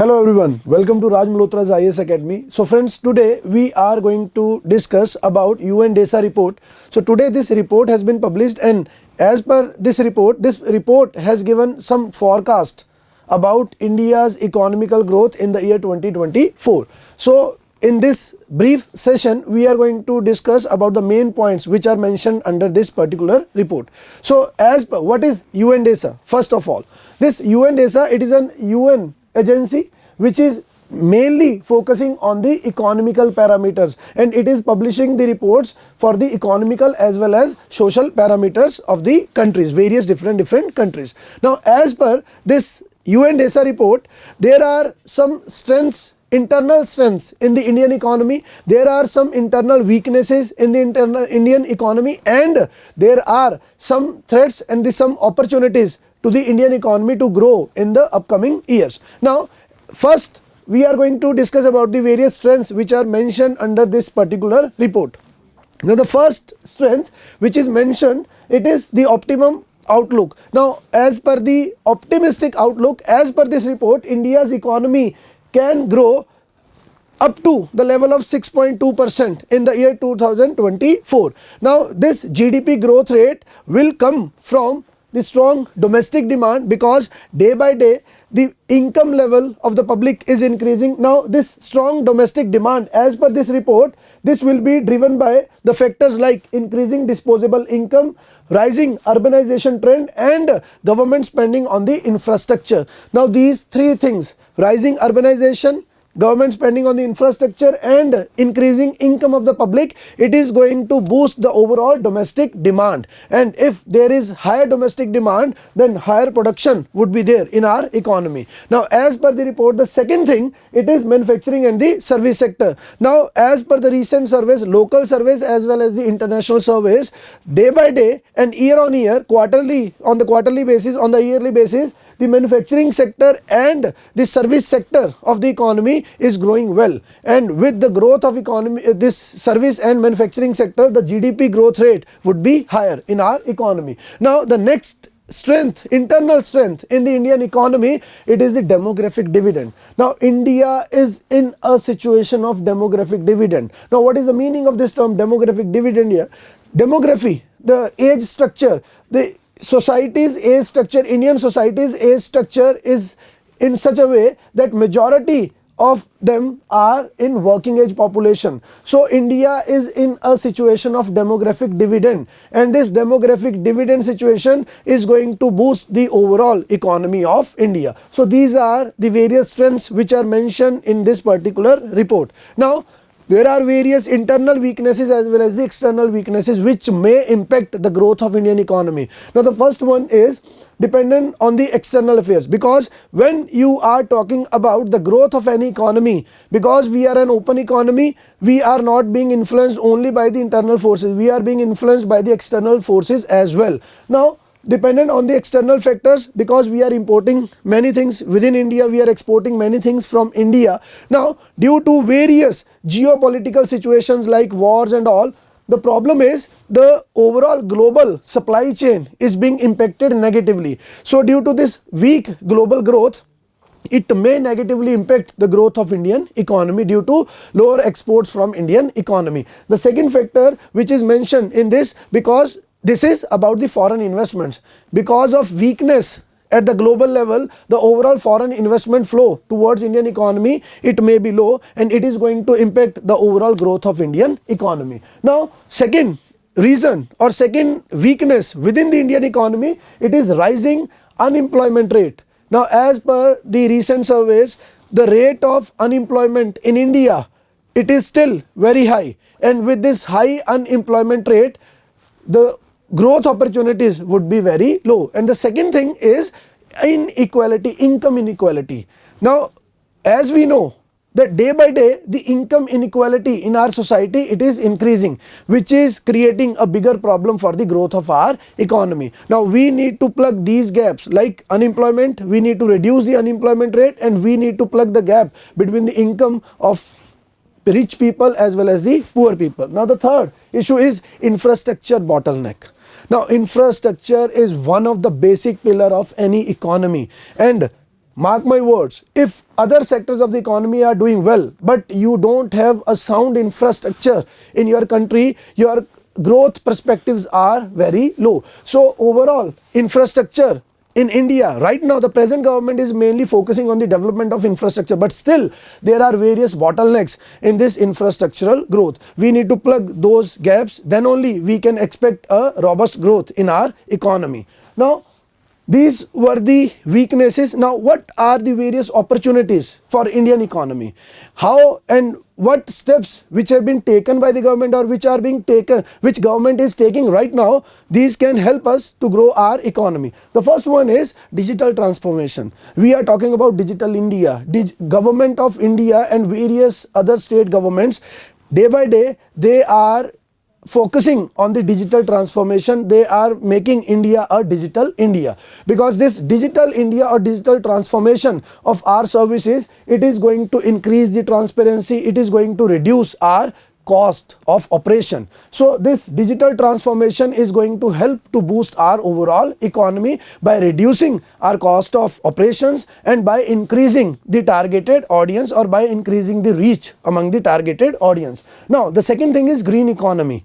Hello everyone, welcome to Malhotra's IAS Academy. So friends, today we are going to discuss about UN DESA report. So today this report has been published, and as per this report has given some forecast about India's economical growth in the year 2024. So in this brief session, we are going to discuss about the main points which are mentioned under this particular report. So what is UN DESA? First of all, this UN DESA, it is an UN agency which is mainly focusing on the economical parameters, and it is publishing the reports for the economical as well as social parameters of the countries, various different countries. Now as per this UN DESA report, there are some strengths, internal strengths in the Indian economy, there are some internal weaknesses in the Indian economy, and there are some threats and some opportunities to the Indian economy to grow in the upcoming years. Now first we are going to discuss about the various strengths which are mentioned under this particular report. Now the first strength which is mentioned, it is the optimum outlook. Now as per the optimistic outlook, as per this report, India's economy can grow up to the level of 6.2% in the year 2024. Now this GDP growth rate will come from the strong domestic demand, because day by day the income level of the public is increasing. Now this strong domestic demand, as per this report, this will be driven by the factors like increasing disposable income, rising urbanization trend, and government spending on the infrastructure. Now these three things, rising urbanization, government spending on the infrastructure, and increasing income of the public, it is going to boost the overall domestic demand. And if there is higher domestic demand, then higher production would be there in our economy. Now as per the report, the second thing, it is manufacturing and the service sector. Now as per the recent surveys, local surveys as well as the international surveys, day by day and year on year, quarterly, on the quarterly basis, on the yearly basis, the manufacturing sector and the service sector of the economy is growing well. And with the growth of economy, this service and manufacturing sector, the GDP growth rate would be higher in our economy. Now the next strength, internal strength in the Indian economy, it is the demographic dividend. Now India is in a situation of demographic dividend. Now what is the meaning of this term demographic dividend here? Demography, the age structure, the society's age structure, Indian society's age structure is in such a way that majority of them are in working age population. So India is in a situation of demographic dividend, and this demographic dividend situation is going to boost the overall economy of India. So these are the various strengths which are mentioned in this particular report. Now there are various internal weaknesses as well as the external weaknesses which may impact the growth of Indian economy. Now the first one is dependent on the external affairs, because when you are talking about the growth of any economy, because we are an open economy, we are not being influenced only by the internal forces, we are being influenced by the external forces as well. Now dependent on the external factors, because we are importing many things within India, we are exporting many things from India. Now due to various geopolitical situations like wars and all, the problem is the overall global supply chain is being impacted negatively. So due to this weak global growth, it may negatively impact the growth of Indian economy due to lower exports from Indian economy. The second factor which is mentioned in this, because this is about the foreign investments, because of weakness at the global level, the overall foreign investment flow towards Indian economy, it may be low, and it is going to impact the overall growth of Indian economy. Now second reason or second weakness within the Indian economy, it is rising unemployment rate. Now as per the recent surveys, the rate of unemployment in India, it is still very high, and with this high unemployment rate, the growth opportunities would be very low. And the second thing is inequality, income inequality. Now as we know that day by day the income inequality in our society, it is increasing, which is creating a bigger problem for the growth of our economy. Now we need to plug these gaps like unemployment, we need to reduce the unemployment rate, and we need to plug the gap between the income of rich people as well as the poor people. Now the third issue is infrastructure bottleneck. Now infrastructure is one of the basic pillar of any economy, and mark my words, if other sectors of the economy are doing well, but you don't have a sound infrastructure in your country, your growth perspectives are very low. So overall infrastructure in India right now, the present government is mainly focusing on the development of infrastructure, but still there are various bottlenecks in this infrastructural growth. We need to plug those gaps, then only we can expect a robust growth in our economy. Now these were the weaknesses. Now what are the various opportunities for Indian economy? How and what steps which have been taken by the government or which are being taken, which government is taking right now, these can help us to grow our economy. The first one is digital transformation. We are talking about digital India. Government of India and various other state governments, day by day they are focusing on the digital transformation. They are making India a digital India, because this digital India or digital transformation of our services, it is going to increase the transparency, it is going to reduce our cost of operation. So this digital transformation is going to help to boost our overall economy by reducing our cost of operations and by increasing the targeted audience or by increasing the reach among the targeted audience. Now the second thing is green economy.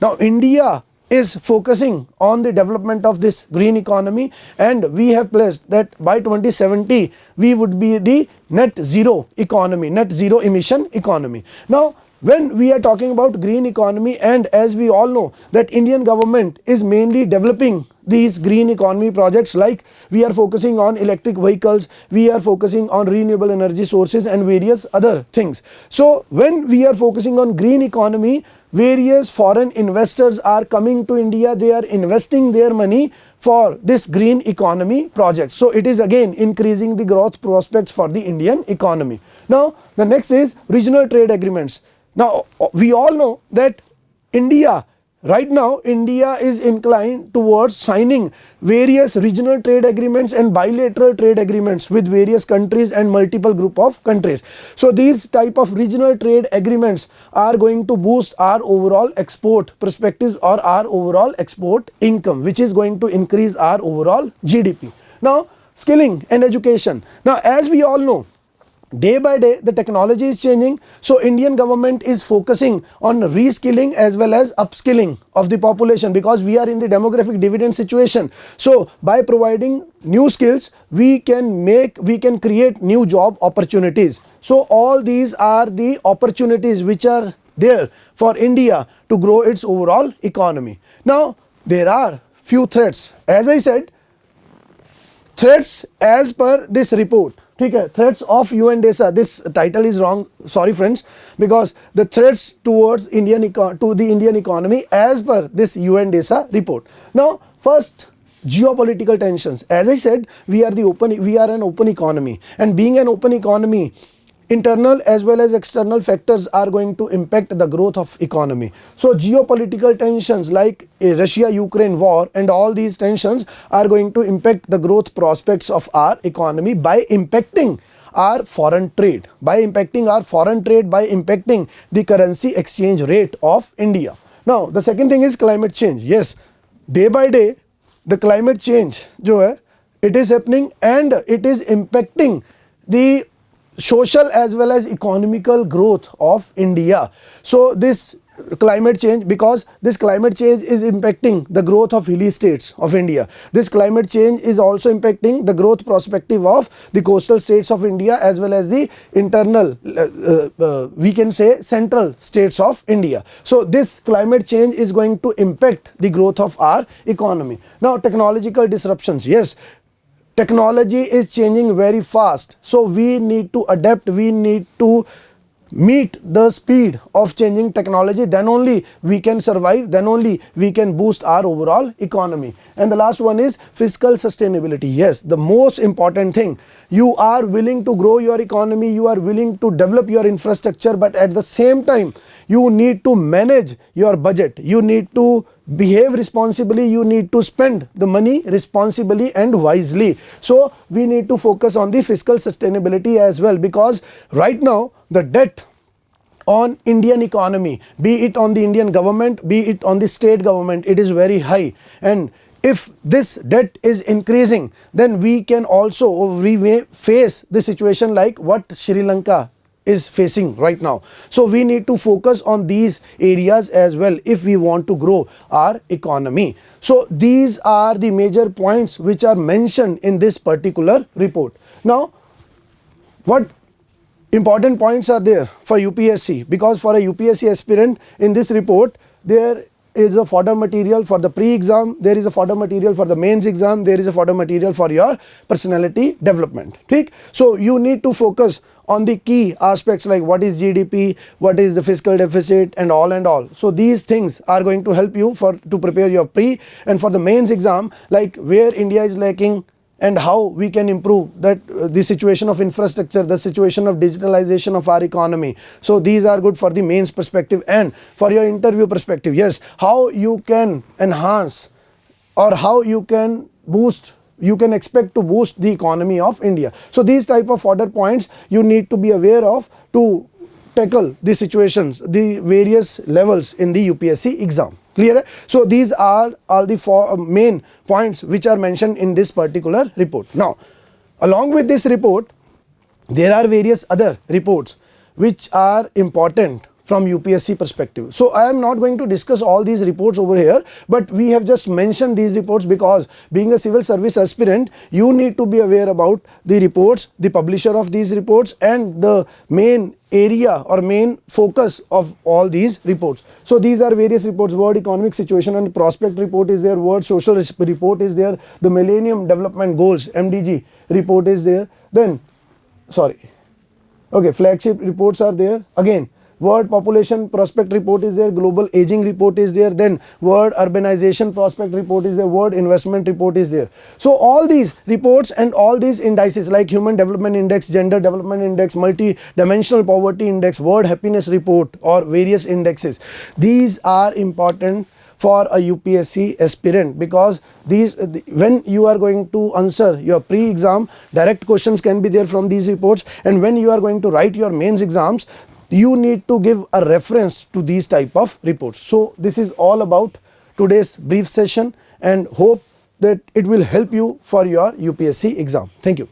Now India is focusing on the development of this green economy, and we have pledged that by 2070 we would be the net zero economy, net zero emission economy. Now when we are talking about green economy, and as we all know that Indian government is mainly developing these green economy projects, like we are focusing on electric vehicles, we are focusing on renewable energy sources and various other things. So when we are focusing on green economy, various foreign investors are coming to India, they are investing their money for this green economy project. So it is again increasing the growth prospects for the Indian economy. Now the next is regional trade agreements. Now we all know that right now India is inclined towards signing various regional trade agreements and bilateral trade agreements with various countries and multiple group of countries. So these type of regional trade agreements are going to boost our overall export perspectives or our overall export income, which is going to increase our overall GDP. Now skilling and education. Now as we all know, day by day the technology is changing, so Indian government is focusing on reskilling as well as upskilling of the population, because we are in the demographic dividend situation. So by providing new skills, we can create new job opportunities. So all these are the opportunities which are there for India to grow its overall economy. Now there are few threats. As I said, threats as per this report. Okay, threats of UN DESA. This title is wrong, sorry friends, because the threats towards the Indian economy as per this UN DESA report. Now first, geopolitical tensions. As I said, we are an open economy, and being an open economy, internal as well as external factors are going to impact the growth of economy. So geopolitical tensions like Russia-Ukraine war and all these tensions are going to impact the growth prospects of our economy by impacting our foreign trade, by impacting the currency exchange rate of India. Now the second thing is climate change. Yes, day by day the climate change it is happening and it is impacting the social as well as economical growth of India. So this climate change, because this climate change is impacting the growth of hilly states of India. This climate change is also impacting the growth perspective of the coastal states of India as well as the internal, we can say central states of India. So this climate change is going to impact the growth of our economy. Now technological disruptions. Yes, technology is changing very fast, so we need to adapt, we need to meet the speed of changing technology, then only we can survive, then only we can boost our overall economy. And the last one is fiscal sustainability. Yes, the most important thing, you are willing to grow your economy, you are willing to develop your infrastructure, but at the same time you need to manage your budget, you need to behave responsibly, you need to spend the money responsibly and wisely. So we need to focus on the fiscal sustainability as well, because right now the debt on Indian economy, be it on the Indian government, be it on the state government, it is very high, and if this debt is increasing, then we may face the situation like what Sri Lanka is facing right now. So we need to focus on these areas as well if we want to grow our economy. So these are the major points which are mentioned in this particular report. Now, what important points are there for UPSC? Because for a UPSC aspirant, in this report there is a fodder material for the pre-exam, there is a fodder material for the mains exam, there is a fodder material for your personality development. Okay? So you need to focus on the key aspects like what is GDP, what is the fiscal deficit, and all. So these things are going to help you to prepare your pre and for the mains exam, like where India is lacking and how we can improve that the situation of infrastructure, the situation of digitalization of our economy. So these are good for the mains perspective and for your interview perspective. Yes, how you can enhance or how you can expect to boost the economy of India. So these type of fodder points you need to be aware of to tackle the situations, the various levels in the UPSC exam. Clear? So these are all the four main points which are mentioned in this particular report. Now, along with this report, there are various other reports which are important from UPSC perspective. So I am not going to discuss all these reports over here, but we have just mentioned these reports because being a civil service aspirant, you need to be aware about the reports, the publisher of these reports, and the main area or main focus of all these reports. So these are various reports. World Economic Situation and Prospect report is there, World Social report is there, the Millennium Development Goals MDG report is there, then flagship reports are there. Again, World Population Prospect Report is there, Global Aging Report is there, then World Urbanization Prospect Report is there, World Investment Report is there. So all these reports and all these indices like Human Development Index, Gender Development Index, Multi-Dimensional Poverty Index, World Happiness Report, or various indexes, these are important for a UPSC aspirant because when you are going to answer your pre-exam, direct questions can be there from these reports, and when you are going to write your mains exams, you need to give a reference to these type of reports. So this is all about today's brief session and hope that it will help you for your UPSC exam. Thank you.